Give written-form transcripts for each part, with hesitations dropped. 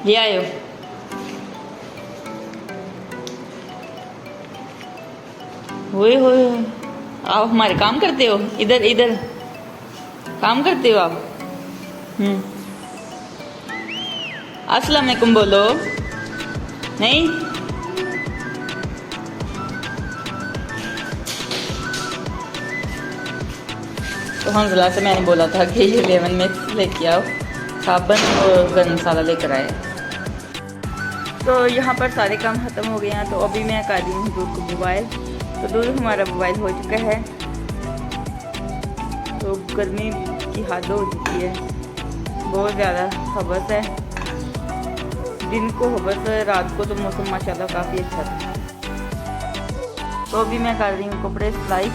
ये आयो। ओए होए, आप हमारे काम करते हो? इधर इधर काम करते हो आप? अस्सलाम वालेकुम बोलो। नहीं तो हंसला से मैंने बोला था कि ये लेमन मिक्स लेके आओ, साबुन और गरम मसाला लेकर आए। तो यहाँ पर सारे काम ख़त्म हो गए हैं। तो अभी मैं कर रही हूँ दूध को बॉयल। तो दूध हमारा बॉयल हो चुका है। तो गर्मी की हद हो चुकी है, बहुत ज़्यादा हवस है। दिन को हवस, रात को तो मौसम माशाल्लाह काफ़ी अच्छा था। तो अभी मैं कर रही हूँ कपड़े सिलाई।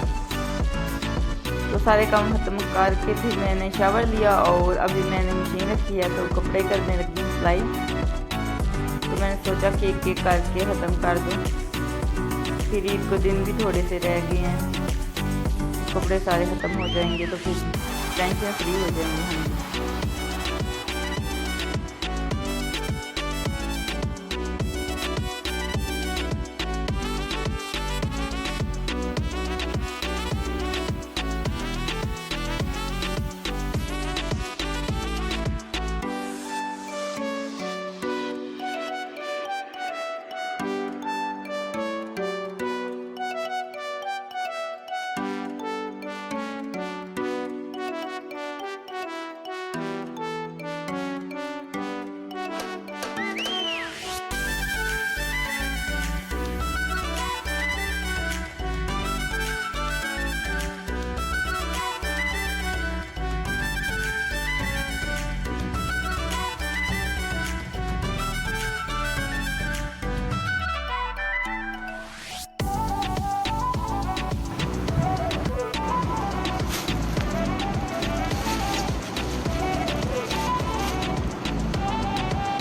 तो सारे काम ख़त्म करके फिर मैंने शावर लिया और अभी मैंने मशीन रखी है तो कपड़े करने लगी सिलाई। तो मैंने सोचा कि एक एक करके ख़त्म कर दूँ, फिर ईद को दिन भी थोड़े से रह गए हैं, कपड़े सारे ख़त्म हो जाएंगे तो फिर टेंशन फ्री हो जाएंगे हम।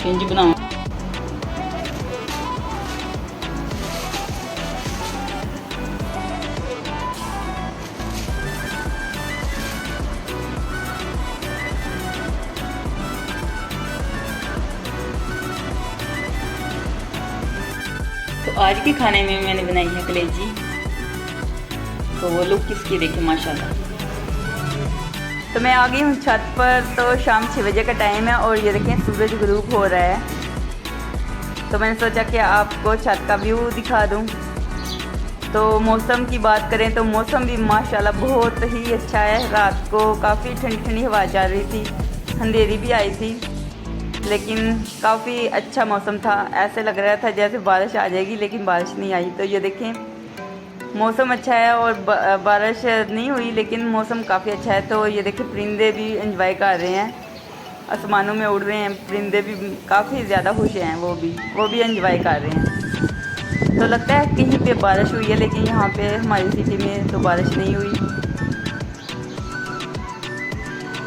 इंज बनाओ। तो आज के खाने में मैंने बनाई है कलेजी। तो वो लुक किसकी देखे माशाल्लाह। तो मैं आ गई हूँ छत पर। तो शाम 6 बजे का टाइम है और ये देखें सूरज गुरूब हो रहा है। तो मैंने सोचा कि आपको छत का व्यू दिखा दूँ। तो मौसम की बात करें तो मौसम भी माशाल्लाह बहुत ही अच्छा है। रात को काफ़ी ठंडी ठंडी हवा चल रही थी, अंधेरी भी आई थी, लेकिन काफ़ी अच्छा मौसम था। ऐसे लग रहा था जैसे बारिश आ जाएगी, लेकिन बारिश नहीं आई। तो ये देखें मौसम अच्छा है और बारिश नहीं हुई, लेकिन मौसम काफ़ी अच्छा है। तो ये देखिए परिंदे भी एंजॉय कर रहे हैं, आसमानों में उड़ रहे हैं परिंदे भी, काफ़ी ज़्यादा खुश हैं। वो भी एंजॉय कर रहे हैं। तो लगता है कहीं पे बारिश हुई है, लेकिन यहाँ पे हमारी सिटी में तो बारिश नहीं हुई,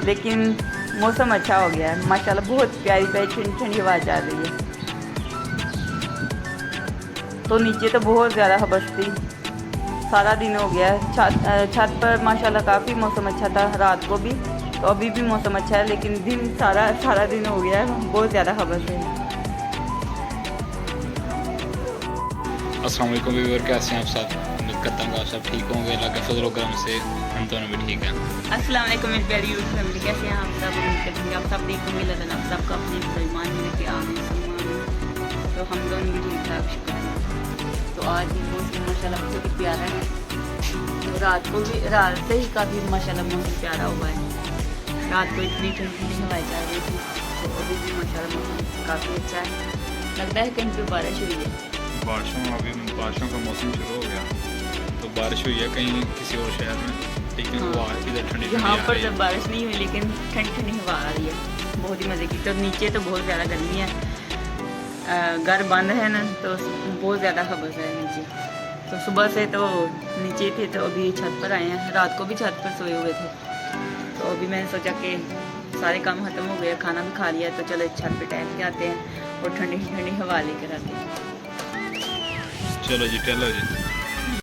लेकिन मौसम अच्छा हो गया है माशाल्लाह। बहुत प्यारी प्यारी ठंडी ठंडी हवा चल रही है। तो नीचे तो बहुत ज़्यादा हवस थी, सारा दिन हो गया है। छत पर माशाल्लाह काफ़ी मौसम अच्छा था रात को भी। तो अभी भी मौसम अच्छा है, लेकिन दिन सारा दिन हो गया है, बहुत ज़्यादा हवस है। अस्सलाम वालेकुम व्यूअर, कैसे हैं आप सब? उम्मीद करता हूँ आप सब ठीक होंगे। अल्लाह के फजल करम से हम दोनों भी ठीक हैं। अस्सलाम वालेकुम मेरी प्यारी यूट्यूब फैमिली, कैसे हैं आप सब? उम्मीद करते हैं आप सब ठीक होंगे। अल्लाह आप सबका अपने फरमान में लेके आमीन सम्मान। तो हम दोनों भी ठीक ठाक, शुक्र है। तो आज भी मौसम माशाल्लाह बहुत ही प्यारा है। तो रात से ही काफ़ी माशाल्लाह मौसम प्यारा हुआ है। रात को इतनी ठंडी ठंडी हवाएं चल रही थी, तो अभी भी माशाल्लाह मौसम काफ़ी अच्छा है। लगता है कहीं पर बारिश हुई है। बारिशों का मौसम शुरू हो गया, तो बारिश हुई है कहीं किसी और शहर में, लेकिन वो इधर ठंडी यहाँ पर जब बारिश नहीं हुई, लेकिन ठंडी ठंडी हवा आ रही है, बहुत ही मज़े की। तो नीचे तो बहुत ज़्यादा गर्मी है, घर बंद है ना, तो बहुत ज़्यादा हवस है नीचे। तो सुबह से तो नीचे थे, तो अभी छत पर आए हैं। रात को भी छत पर सोए हुए थे। तो अभी मैंने सोचा कि सारे काम ख़त्म हो गए, खाना भी खा लिया, तो चलो छत पर टहल के आते हैं और ठंडी ठंडी हवा लेकर आते हैं। चलो जी, चलो जी।